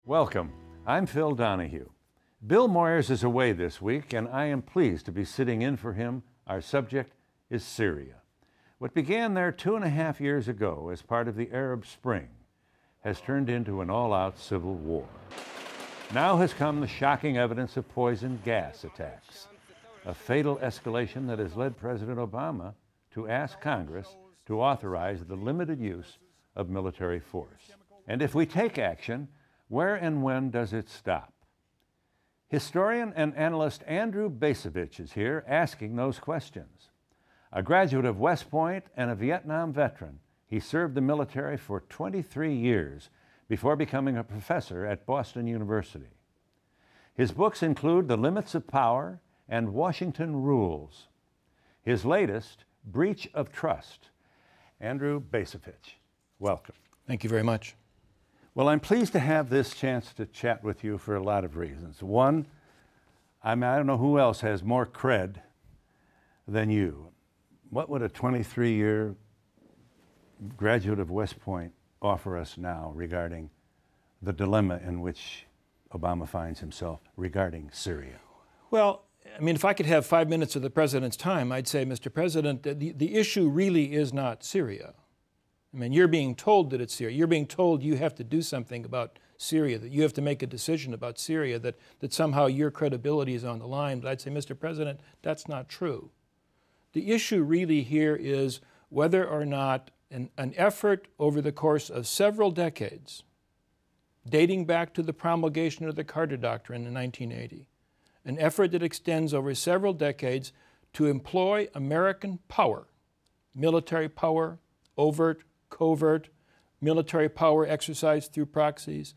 Welcome. I'm Phil Donahue. Bill Moyers is away this week, and I am pleased to be sitting in for him. Our subject is Syria. What began there 2.5 years ago as part of the Arab Spring has turned into an all-out civil war. Now has come the shocking evidence of poison gas attacks, a fatal escalation that has led President Obama to ask Congress to authorize the limited use of military force. And if we take action, where and when does it stop? Historian and analyst Andrew Bacevich is here asking those questions. A graduate of West Point and a Vietnam veteran, he served the military for 23 years before becoming a professor at Boston University. His books include The Limits of Power and Washington Rules. His latest, Breach of Trust. Andrew Bacevich, welcome. Thank you very much. Well, I'm pleased to have this chance to chat with you for a lot of reasons. One, I don't know who else has more cred than you. What would a 23-year graduate of West Point offer us now regarding the dilemma in which Obama finds himself regarding Syria? Well, I mean, if I could have 5 minutes of the President's time, I'd say, Mr. President, the issue really is not Syria. I mean, you're being told that it's Syria. You're being told you have to do something about Syria, that you have to make a decision about Syria, that somehow your credibility is on the line. But I'd say, Mr. President, that's not true. The issue really here is whether or not an effort over the course of several decades, dating back to the promulgation of the Carter Doctrine in 1980, an effort that extends over several decades to employ American power, military power, overt, covert, military power exercised through proxies,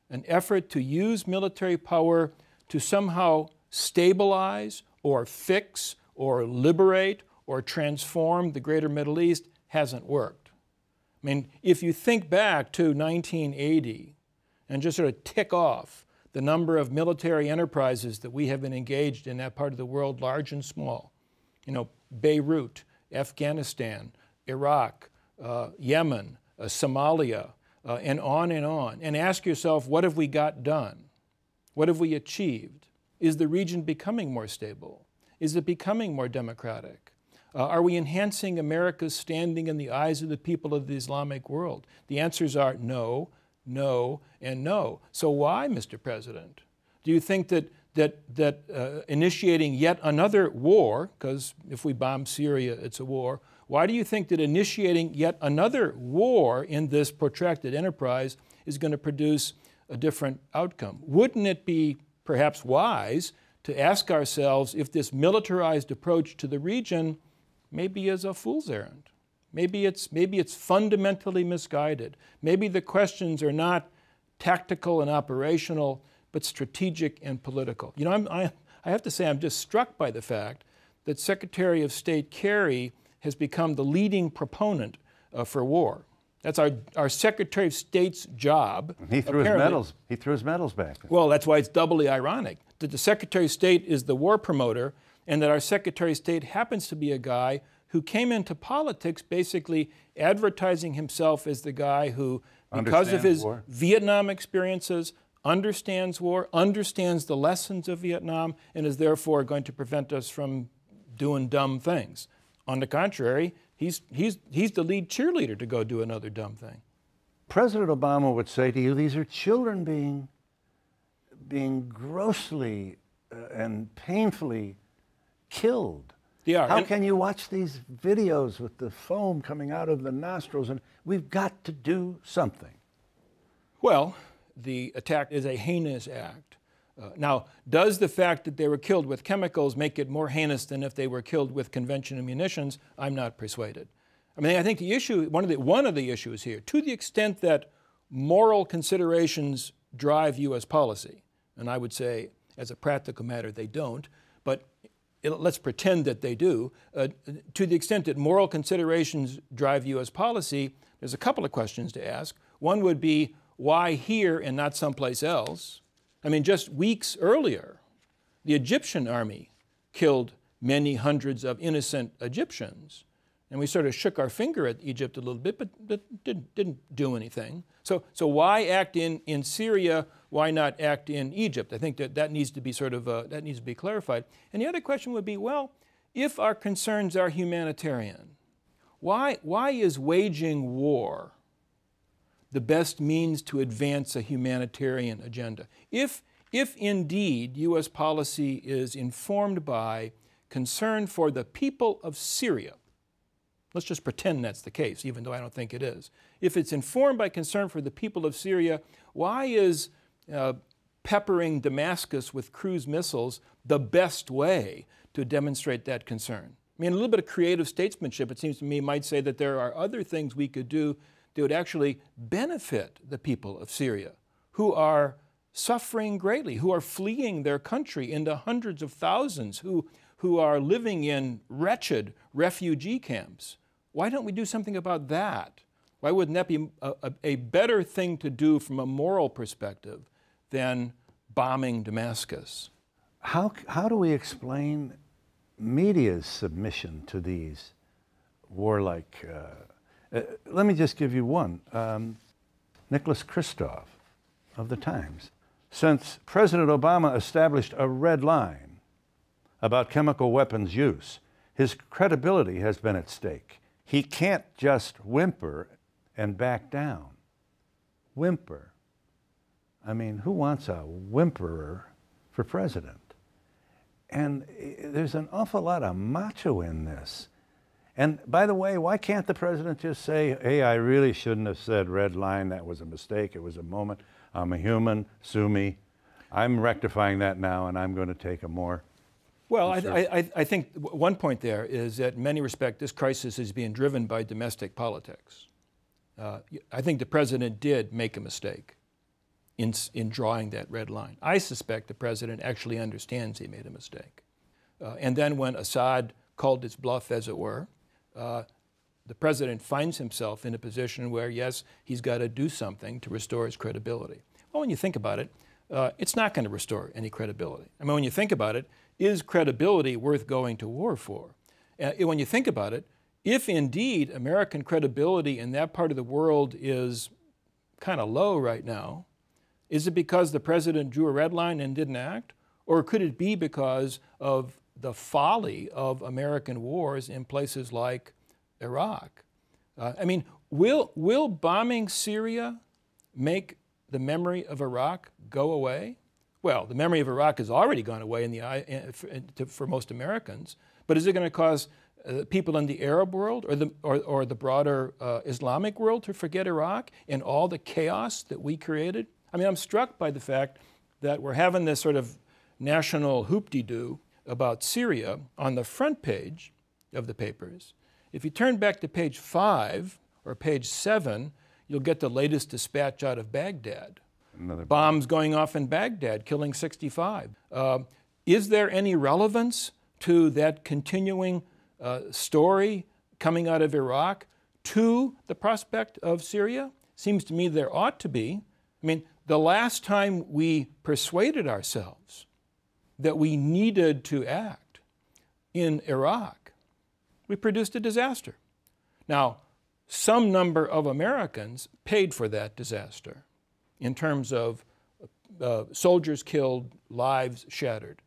an effort to use military power to somehow stabilize or fix or liberate or transform the greater Middle East hasn't worked. I mean, if you think back to 1980 and just sort of tick off the number of military enterprises that we have been engaged in that part of the world, large and small, you know, Beirut, Afghanistan, Iraq, Yemen, Somalia, and on, and ask yourself, what have we got done? What have we achieved? Is the region becoming more stable? Is it becoming more democratic? Are we enhancing America's standing in the eyes of the people of the Islamic world? The answers are no, no, and no. So why, Mr. President, do you think that initiating yet another war, because if we bomb Syria, it's a war, why do you think that initiating yet another war in this protracted enterprise is going to produce a different outcome? Wouldn't it be perhaps wise to ask ourselves if this militarized approach to the region maybe is a fool's errand? Maybe it's fundamentally misguided. Maybe the questions are not tactical and operational, but strategic and political. You know, I have to say I'm just struck by the fact that Secretary of State Kerry has become the leading proponent for war. That's our Secretary of State's job. He threw his medals back. Well, that's why it's doubly ironic that the Secretary of State is the war promoter and that our Secretary of State happens to be a guy who came into politics basically advertising himself as the guy who, because of his Vietnam experiences, understands war, understands the lessons of Vietnam, and is therefore going to prevent us from doing dumb things. On the contrary, he's the lead cheerleader to go do another dumb thing. President Obama would say to you, these are children being grossly and painfully killed. They are. How can you watch these videos with the foam coming out of the nostrils? And we've got to do something. Well, the attack is a heinous act. Now, does the fact that they were killed with chemicals make it more heinous than if they were killed with conventional munitions? I'm not persuaded. I mean, I think the issue, one of the issues here, to the extent that moral considerations drive U.S. policy, and I would say, as a practical matter, they don't, but let's pretend that they do. To the extent that moral considerations drive U.S. policy, there's a couple of questions to ask. One would be, why here and not someplace else? I mean, just weeks earlier, the Egyptian army killed many hundreds of innocent Egyptians. And we sort of shook our finger at Egypt a little bit, but didn't do anything. So why act in Syria? Why not act in Egypt? I think that needs to be that needs to be clarified. And the other question would be, well, if our concerns are humanitarian, why is waging war the best means to advance a humanitarian agenda? If indeed U.S. policy is informed by concern for the people of Syria, let's just pretend that's the case, even though I don't think it is. If it's informed by concern for the people of Syria, why is peppering Damascus with cruise missiles the best way to demonstrate that concern? I mean, a little bit of creative statesmanship, it seems to me, might say that there are other things we could do that would actually benefit the people of Syria, who are suffering greatly, who are fleeing their country into hundreds of thousands, who are living in wretched refugee camps. Why don't we do something about that? Why wouldn't that be a better thing to do from a moral perspective than bombing Damascus? How do we explain media's submission to these warlike... let me just give you one. Nicholas Kristof of the Times. Since President Obama established a red line about chemical weapons use, his credibility has been at stake. He can't just whimper and back down. Whimper. I mean, who wants a whimperer for president? And there's an awful lot of macho in this. And by the way, why can't the president just say, hey, I really shouldn't have said red line, that was a mistake, it was a moment, I'm a human, sue me. I'm rectifying that now and I'm going to take a more... Well, I think one point there is that in many respects this crisis is being driven by domestic politics. I think the president did make a mistake in drawing that red line. I suspect the president actually understands he made a mistake. And then when Assad called his bluff, as it were, the president finds himself in a position where, yes, he's got to do something to restore his credibility. Well, when you think about it, it's not going to restore any credibility. I mean, when you think about it, is credibility worth going to war for? When you think about it, if indeed American credibility in that part of the world is kind of low right now, is it because the president drew a red line and didn't act? Or could it be because of the folly of American wars in places like Iraq? I mean, will bombing Syria make the memory of Iraq go away? Well, the memory of Iraq has already gone away for most Americans, but is it going to cause people in the Arab world or the broader Islamic world to forget Iraq and all the chaos that we created? I mean, I'm struck by the fact that we're having this sort of national hoop-de-doo about Syria on the front page of the papers. If you turn back to page 5 or page 7, you'll get the latest dispatch out of Baghdad. Bombs going off in Baghdad, killing 65. Is there any relevance to that continuing story coming out of Iraq to the prospect of Syria? Seems to me there ought to be. I mean, the last time we persuaded ourselves that we needed to act in Iraq, we produced a disaster. Now, some number of Americans paid for that disaster in terms of soldiers killed, lives shattered.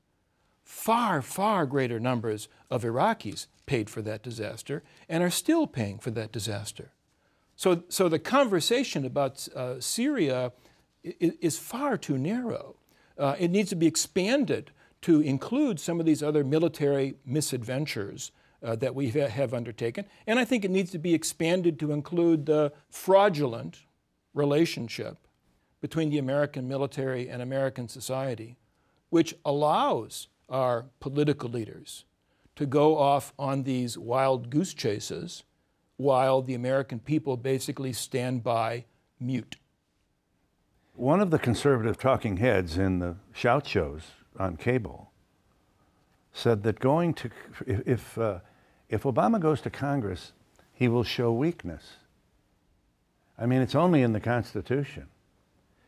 Far, far greater numbers of Iraqis paid for that disaster and are still paying for that disaster. So the conversation about Syria is far too narrow. It needs to be expanded to include some of these other military misadventures that we have undertaken. And I think it needs to be expanded to include the fraudulent relationship between the American military and American society, which allows our political leaders to go off on these wild goose chases while the American people basically stand by mute. One of the conservative talking heads in the shout shows on cable said that if Obama goes to Congress, he will show weakness. I mean, it's only in the Constitution.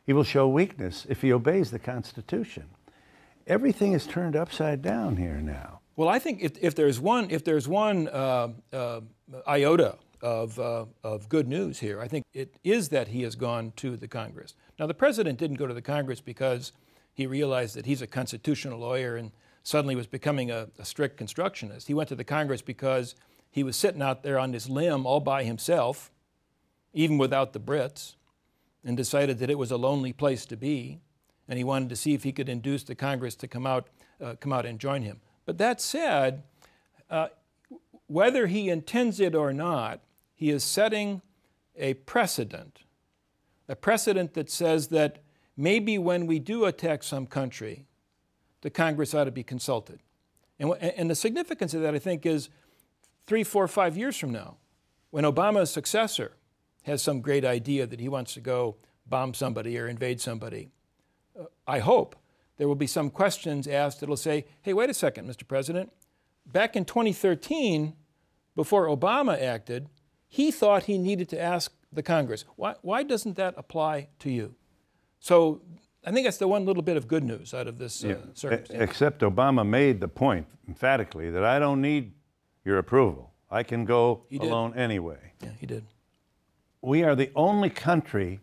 He will show weakness if he obeys the Constitution. Everything is turned upside down here now. Well, I think if there's one iota of good news here, I think it is that he has gone to the Congress. Now, the president didn't go to the Congress because he realized that he's a constitutional lawyer and suddenly was becoming a strict constructionist. He went to the Congress because he was sitting out there on his limb all by himself, even without the Brits, and decided that it was a lonely place to be, and he wanted to see if he could induce the Congress to come out and join him. But that said, whether he intends it or not, he is setting a precedent that says that maybe when we do attack some country, the Congress ought to be consulted. And the significance of that, I think, is 3, 4, 5 years from now, when Obama's successor has some great idea that he wants to go bomb somebody or invade somebody, I hope there will be some questions asked that will say, hey, wait a second, Mr. President. Back in 2013, before Obama acted, he thought he needed to ask the Congress. Why doesn't that apply to you? So I think that's the one little bit of good news out of this circumstance. Except Obama made the point emphatically that I don't need your approval. I can go alone anyway. Yeah, he did. We are the only country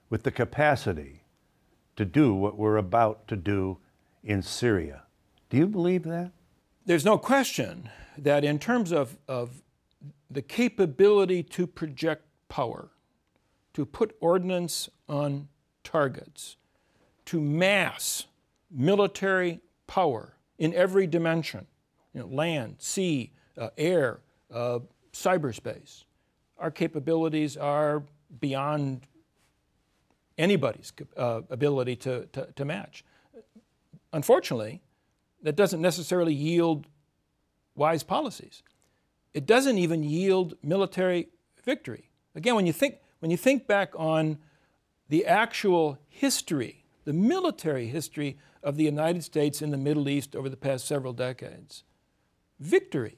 with the capacity to do what we're about to do in Syria. Do you believe that? There's no question that in terms of the capability to project power, to put ordnance on targets, to mass military power in every dimension, land, sea, air, cyberspace, our capabilities are beyond anybody's ability to match. Unfortunately, that doesn't necessarily yield wise policies. It doesn't even yield military victory. Again, when you think back on the actual history, the military history of the United States in the Middle East over the past several decades, victory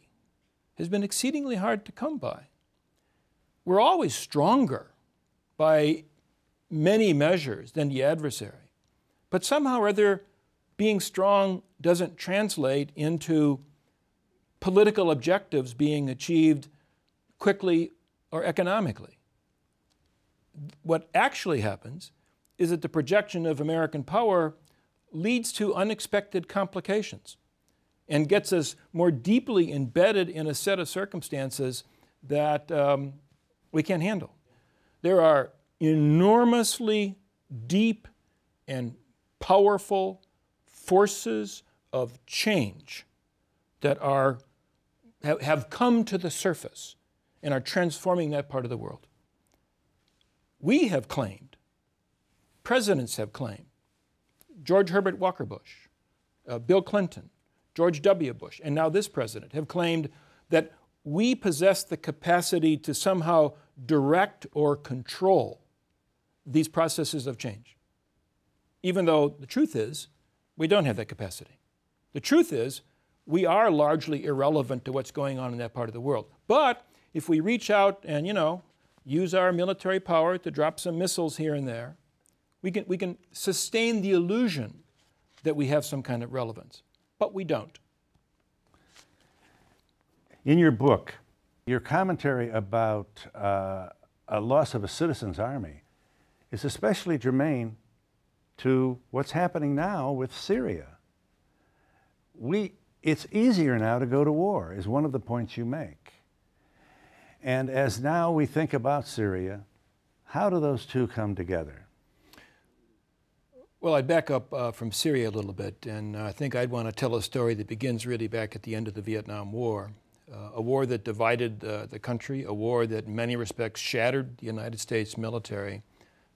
has been exceedingly hard to come by. We're always stronger by many measures than the adversary. But somehow or other, being strong doesn't translate into political objectives being achieved quickly or economically. What actually happens is that the projection of American power leads to unexpected complications and gets us more deeply embedded in a set of circumstances that we can't handle. There are enormously deep and powerful forces of change that have come to the surface and are transforming that part of the world. We have claimed, presidents have claimed, George Herbert Walker Bush, Bill Clinton, George W. Bush, and now this president have claimed that we possess the capacity to somehow direct or control these processes of change. Even though the truth is, we don't have that capacity. The truth is, we are largely irrelevant to what's going on in that part of the world. But if we reach out and, use our military power to drop some missiles here and there, we can sustain the illusion that we have some kind of relevance. But we don't. In your book, your commentary about a loss of a citizens' army is especially germane to what's happening now with Syria. It's easier now to go to war, is one of the points you make. And as now we think about Syria, how do those two come together? Well, I'd back up from Syria a little bit, and I think I'd want to tell a story that begins really back at the end of the Vietnam War, a war that divided the country, a war that in many respects shattered the United States military.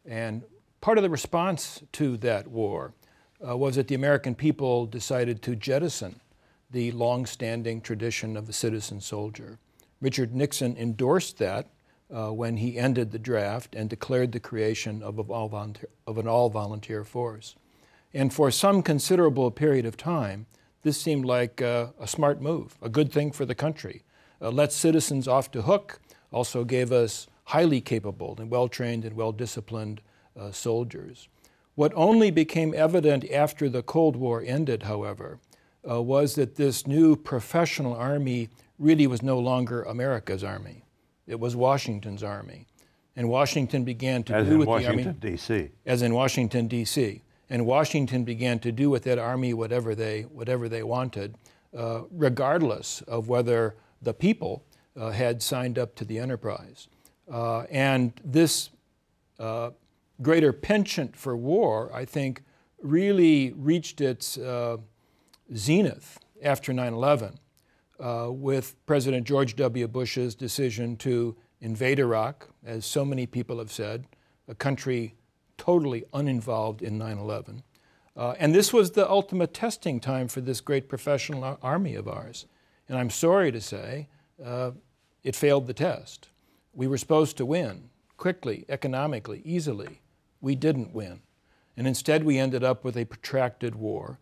And part of the response to that war was that the American people decided to jettison the long-standing tradition of the citizen soldier. Richard Nixon endorsed that when he ended the draft and declared the creation of an all-volunteer force. And for some considerable period of time, this seemed like a smart move, a good thing for the country. Let citizens off the hook, also gave us highly capable and well-trained and well-disciplined soldiers. What only became evident after the Cold War ended, however, was that this new professional army really was no longer America's army. It was Washington's army. And Washington began to do with the army. As in Washington, D.C. As in Washington, D.C. And Washington began to do with that army whatever they wanted, regardless of whether the people had signed up to the enterprise. And this greater penchant for war, I think, really reached its zenith after 9/11 with President George W. Bush's decision to invade Iraq, as so many people have said, a country totally uninvolved in 9/11. And this was the ultimate testing time for this great professional army of ours. And I'm sorry to say, it failed the test. We were supposed to win quickly, economically, easily. We didn't win. And instead we ended up with a protracted war,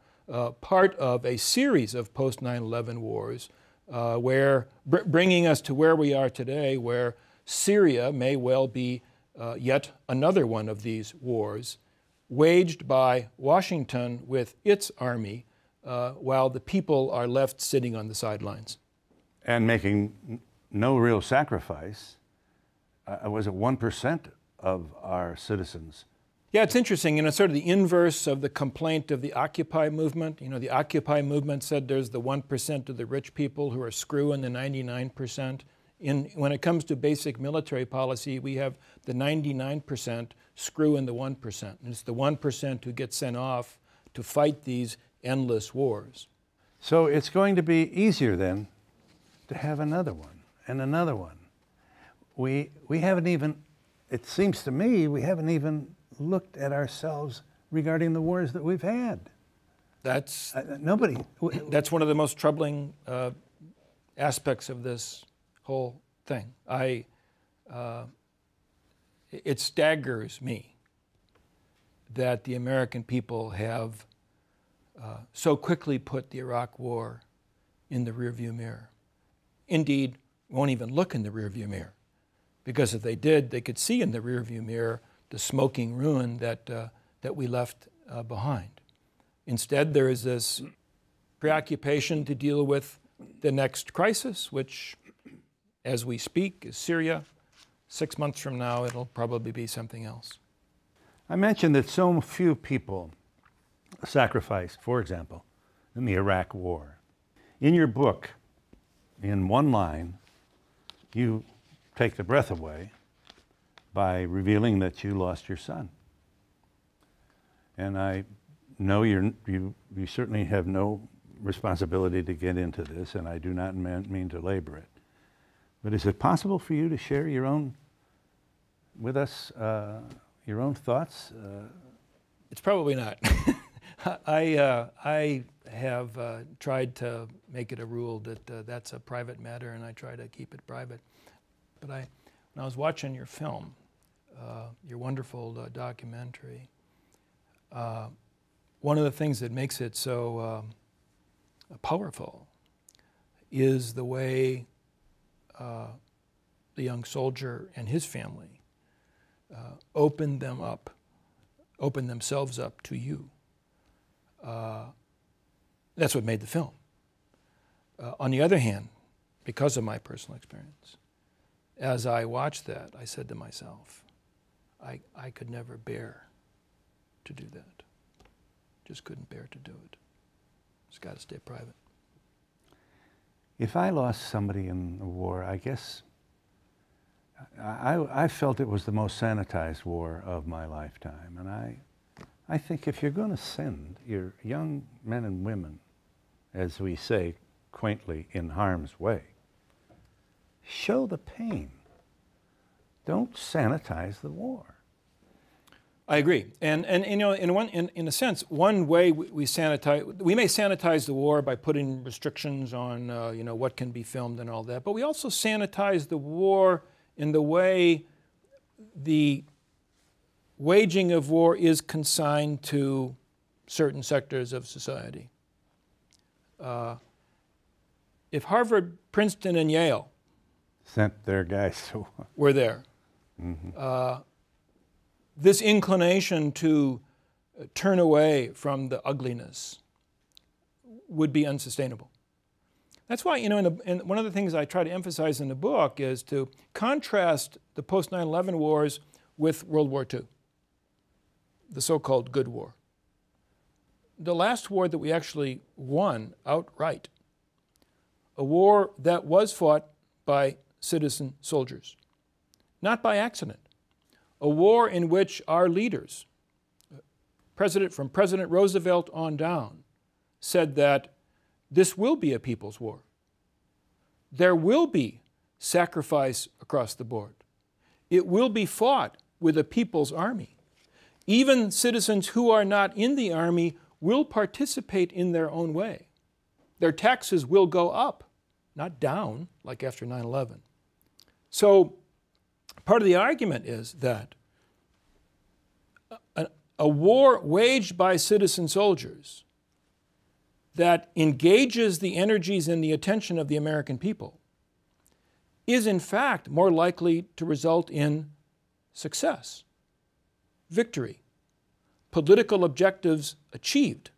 part of a series of post-9/11 wars, where bringing us to where we are today, where Syria may well be yet another one of these wars, waged by Washington with its army, while the people are left sitting on the sidelines. And making no real sacrifice. Was it 1% of our citizens? Yeah, it's interesting. It's sort of the inverse of the complaint of the Occupy movement. The Occupy movement said there's the 1% of the rich people who are screwing the 99%. When it comes to basic military policy, we have the 99% screwing the 1%. And it's the 1% who get sent off to fight these endless wars. So it's going to be easier then to have another one and another one. We haven't even, it seems to me, we haven't even looked at ourselves regarding the wars that we've had. That's nobody. That's one of the most troubling aspects of this whole thing. It staggers me that the American people have so quickly put the Iraq War in the rearview mirror. Indeed, won't even look in the rearview mirror, because if they did, they could see in the rearview mirror the smoking ruin that we left behind. Instead, there is this preoccupation to deal with the next crisis, which, as we speak, is Syria. 6 months from now, it'll probably be something else. I mentioned that so few people sacrificed, for example, in the Iraq War. In your book, in one line, you take the breath away by revealing that you lost your son. And I know you certainly have no responsibility to get into this, and I do not mean to labor it. But is it possible for you to share your own, with us, your own thoughts? It's probably not. I have tried to make it a rule that that's a private matter, and I try to keep it private. But when I was watching your film, your wonderful documentary, one of the things that makes it so powerful is the way the young soldier and his family opened themselves up to you. That's what made the film. On the other hand, because of my personal experience, as I watched that, I said to myself, I could never bear to do that. Just couldn't bear to do it. It's got to stay private. If I lost somebody in the war, I guess I felt it was the most sanitized war of my lifetime. And I think if you're going to send your young men and women, as we say quaintly, in harm's way, show the pain. Don't sanitize the war. I agree, and you know, in a sense, one way we may sanitize the war by putting restrictions on you know, what can be filmed and all that, but we also sanitize the war in the way the waging of war is consigned to certain sectors of society. If Harvard, Princeton, and Yale sent their guys to war, were there, this inclination to turn away from the ugliness would be unsustainable. That's why, you know, and one of the things I try to emphasize in the book is to contrast the post 9/11 wars with World War II, the so-called good war. The last war that we actually won outright, a war that was fought by citizen soldiers, not by accident, a war in which our leaders, from President Roosevelt on down, said that this will be a people's war. There will be sacrifice across the board. It will be fought with a people's army. Even citizens who are not in the army will participate in their own way. Their taxes will go up, not down, like after 9/11. So part of the argument is that a war waged by citizen soldiers that engages the energies and the attention of the American people is in fact more likely to result in success, victory, political objectives achieved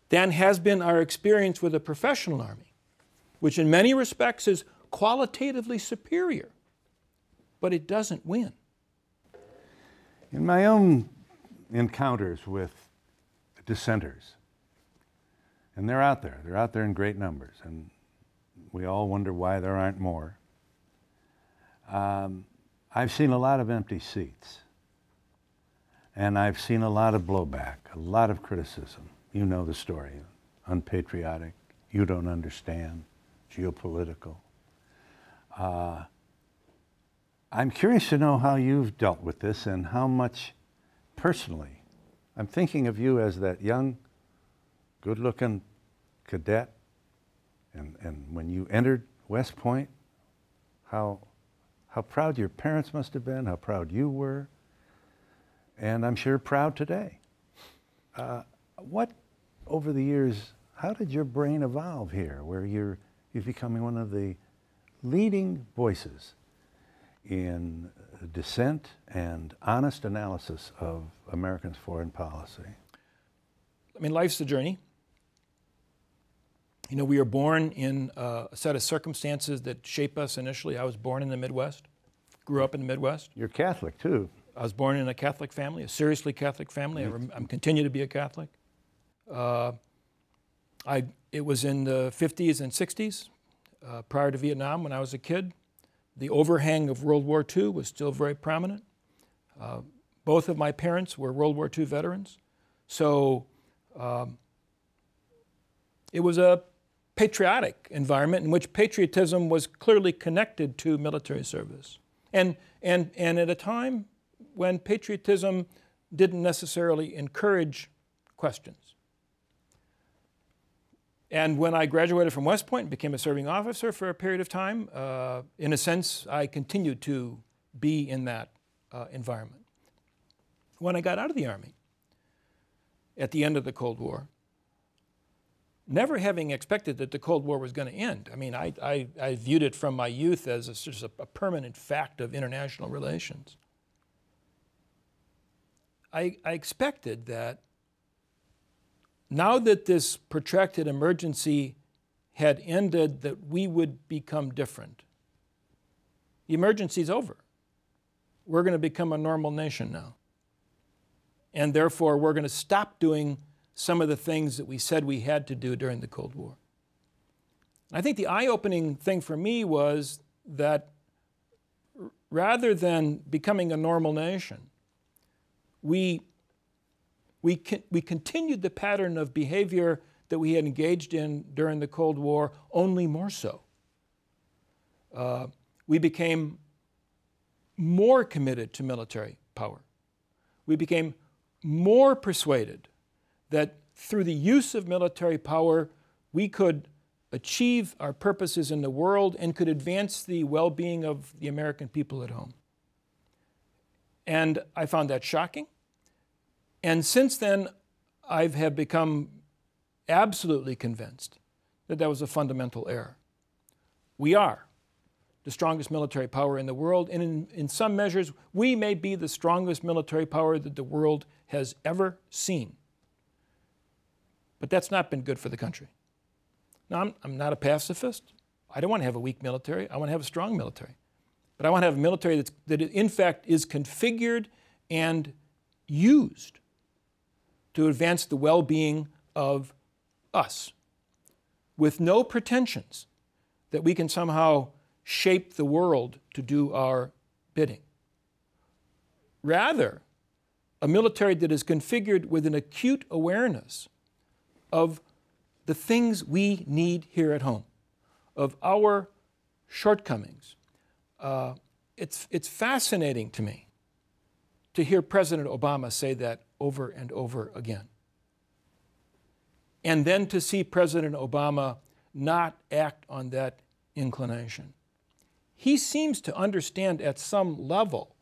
than has been our experience with a professional army, which in many respects is qualitatively superior, but it doesn't win. In my own encounters with dissenters, and they're out there in great numbers, and we all wonder why there aren't more. I've seen a lot of empty seats, and I've seen a lot of blowback, a lot of criticism. You know the story, unpatriotic, you don't understand, geopolitical. I'm curious to know how you've dealt with this and how much personally. I'm thinking of you as that young, good-looking cadet, and when you entered West Point, how proud your parents must have been, how proud you were, and I'm sure proud today. What, over the years, how did your brain evolve here, where you're becoming one of the leading voices in dissent and honest analysis of Americans' foreign policy? I mean, life's a journey. You know, we are born in a set of circumstances that shape us initially. I was born in the Midwest, grew up in the Midwest. You're Catholic, too. I was born in a Catholic family, a seriously Catholic family. I continue to be a Catholic. It was in the 50s and 60s, prior to Vietnam, when I was a kid. The overhang of World War II was still very prominent. Both of my parents were World War II veterans. So it was a patriotic environment in which patriotism was clearly connected to military service. And at a time when patriotism didn't necessarily encourage questions. And when I graduated from West Point and became a serving officer for a period of time, in a sense, I continued to be in that environment. When I got out of the Army at the end of the Cold War, never having expected that the Cold War was going to end. I mean, I viewed it from my youth as just a permanent fact of international relations. I expected that now that this protracted emergency had ended, that we would become different. The emergency's over. We're going to become a normal nation now. And therefore, we're going to stop doing some of the things that we said we had to do during the Cold War. I think the eye-opening thing for me was that rather than becoming a normal nation, we continued the pattern of behavior that we had engaged in during the Cold War, only more so. We became more committed to military power. We became more persuaded that through the use of military power, we could achieve our purposes in the world and could advance the well-being of the American people at home. And I found that shocking. And since then, I have become absolutely convinced that that was a fundamental error. We are the strongest military power in the world, and in some measures, we may be the strongest military power that the world has ever seen. But that's not been good for the country. Now, I'm not a pacifist. I don't want to have a weak military. I want to have a strong military. But I want to have a military that in fact is configured and used to advance the well-being of us, with no pretensions that we can somehow shape the world to do our bidding. Rather, a military that is configured with an acute awareness of the things we need here at home, of our shortcomings. It's fascinating to me to hear President Obama say that over and over again. And then to see President Obama not act on that inclination. He seems to understand at some level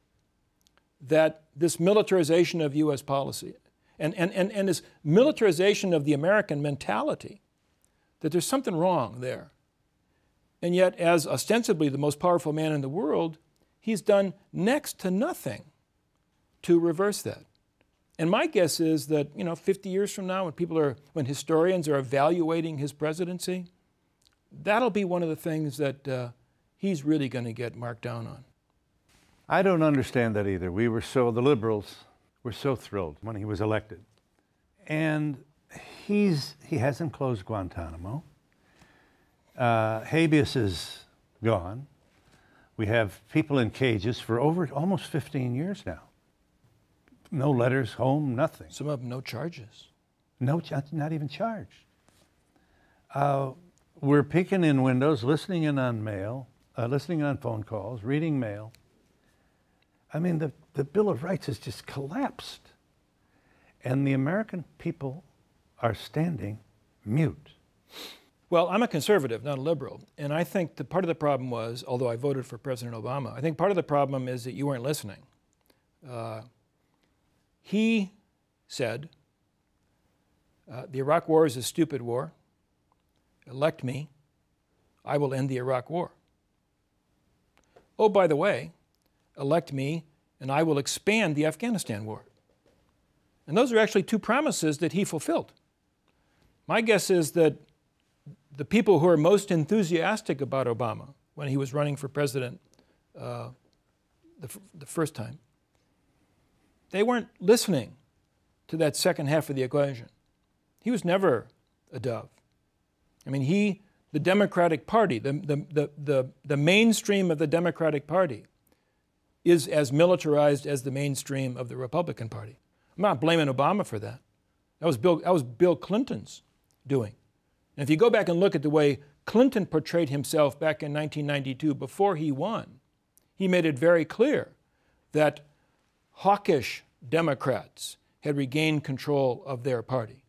that this militarization of U.S. policy and this militarization of the American mentality, that there's something wrong there. And yet, as ostensibly the most powerful man in the world, he's done next to nothing to reverse that. And my guess is that, 50 years from now, when historians are evaluating his presidency, that'll be one of the things that he's really going to get marked down on. I don't understand that either. The liberals were so thrilled when he was elected. And he hasn't closed Guantanamo. Habeas is gone. We have people in cages for almost 15 years now. No letters home, nothing. Some of them no charges. No, not even charged. We're peeking in windows, listening in on mail, listening on phone calls, reading mail. I mean, the Bill of Rights has just collapsed. And the American people are standing mute. Well, I'm a conservative, not a liberal. And I think that part of the problem was, although I voted for President Obama, I think part of the problem is that you weren't listening. He said, the Iraq War is a stupid war. Elect me, I will end the Iraq War. Oh, by the way, elect me and I will expand the Afghanistan war. And those are actually two promises that he fulfilled. My guess is that the people who are most enthusiastic about Obama when he was running for president the first time, they weren't listening to that second half of the equation. He was never a dove. I mean, the Democratic Party, the mainstream of the Democratic Party is as militarized as the mainstream of the Republican Party. I'm not blaming Obama for that. That was Bill Clinton's doing. And if you go back and look at the way Clinton portrayed himself back in 1992 before he won, he made it very clear that hawkish Democrats had regained control of their party.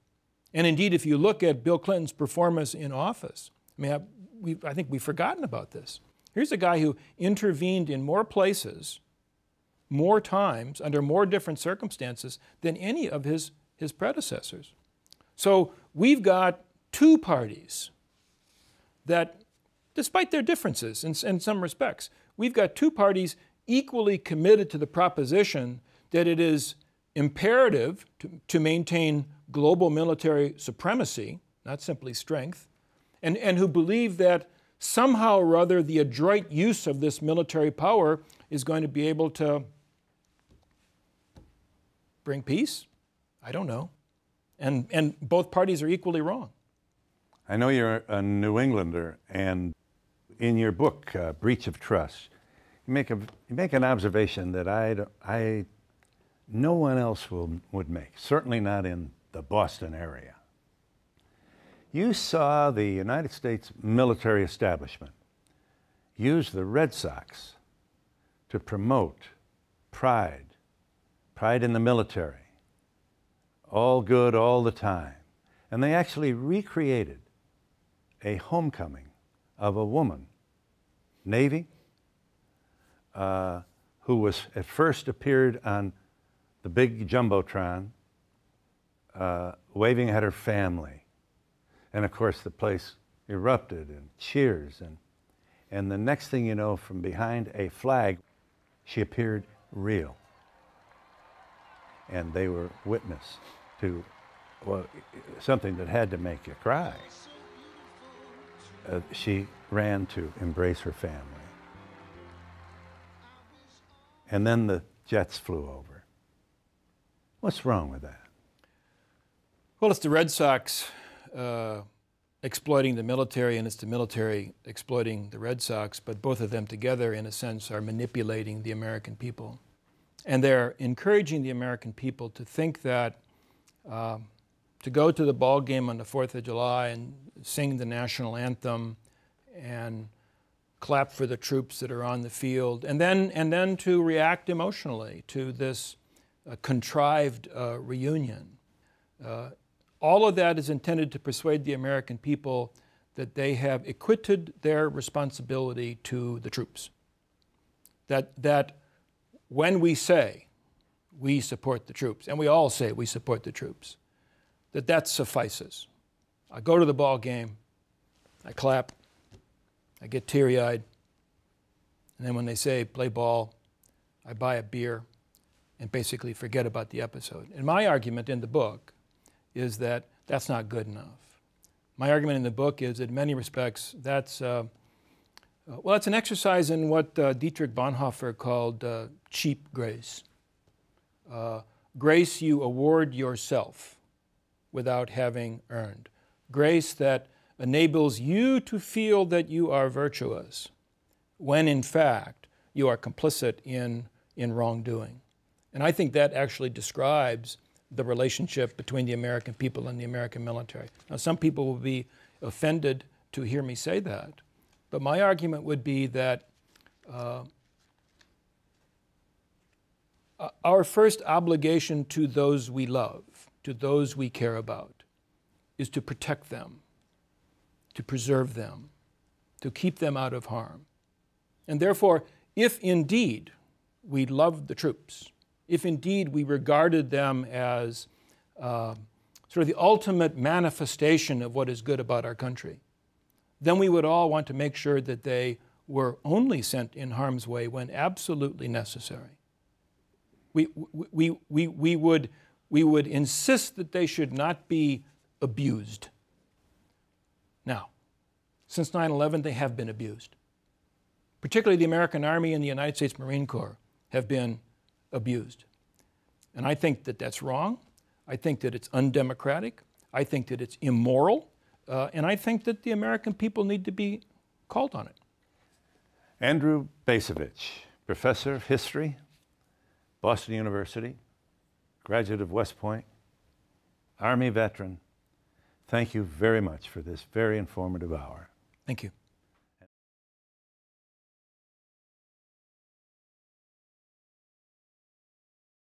And indeed, if you look at Bill Clinton's performance in office, I think we've forgotten about this. Here's a guy who intervened in more places, more times, under more different circumstances than any of his predecessors. So we've got two parties that, despite their differences in some respects, we've got two parties equally committed to the proposition that it is imperative to maintain global military supremacy, not simply strength, and who believe that somehow or other the adroit use of this military power is going to be able to bring peace? I don't know. And both parties are equally wrong. I know you're a New Englander, and in your book, Breach of Trust, you make an observation that no one else would make, certainly not in the Boston area. You saw the United States military establishment use the Red Sox to promote pride in the military, all good all the time. And they actually recreated a homecoming of a woman, Navy, who was at first appeared on the big Jumbotron, waving at her family. And of course the place erupted and cheers. And the next thing you know, from behind a flag, she appeared real. And they were witness to well, something that had to make you cry. She ran to embrace her family. And then the jets flew over. What's wrong with that? Well, it's the Red Sox exploiting the military, and it's the military exploiting the Red Sox, but both of them together, in a sense, are manipulating the American people. And they're encouraging the American people to think that to go to the ball game on the 4th of July and sing the national anthem and clap for the troops that are on the field, and then to react emotionally to this contrived reunion. All of that is intended to persuade the American people that they have acquitted their responsibility to the troops. That when we say we support the troops, and we all say we support the troops, that suffices. I go to the ball game, I clap, I get teary-eyed, and then when they say play ball, I buy a beer and basically forget about the episode. And my argument in the book is that that's not good enough. My argument in the book is that in many respects that's it's an exercise in what Dietrich Bonhoeffer called cheap grace. Grace you award yourself without having earned. Grace that enables you to feel that you are virtuous when in fact you are complicit in wrongdoing. And I think that actually describes the relationship between the American people and the American military. Now, some people will be offended to hear me say that, but my argument would be that our first obligation to those we love, to those we care about, is to protect them, to preserve them, to keep them out of harm. And therefore, if indeed we loved the troops, if indeed we regarded them as sort of the ultimate manifestation of what is good about our country, then we would all want to make sure that they were only sent in harm's way when absolutely necessary. We would insist that they should not be abused. Now, since 9/11, they have been abused. Particularly the American Army and the United States Marine Corps have been abused. And I think that that's wrong. I think that it's undemocratic. I think that it's immoral. And I think that the American people need to be called on it. Andrew Bacevich, professor of history, Boston University, graduate of West Point, Army veteran. Thank you very much for this very informative hour. Thank you.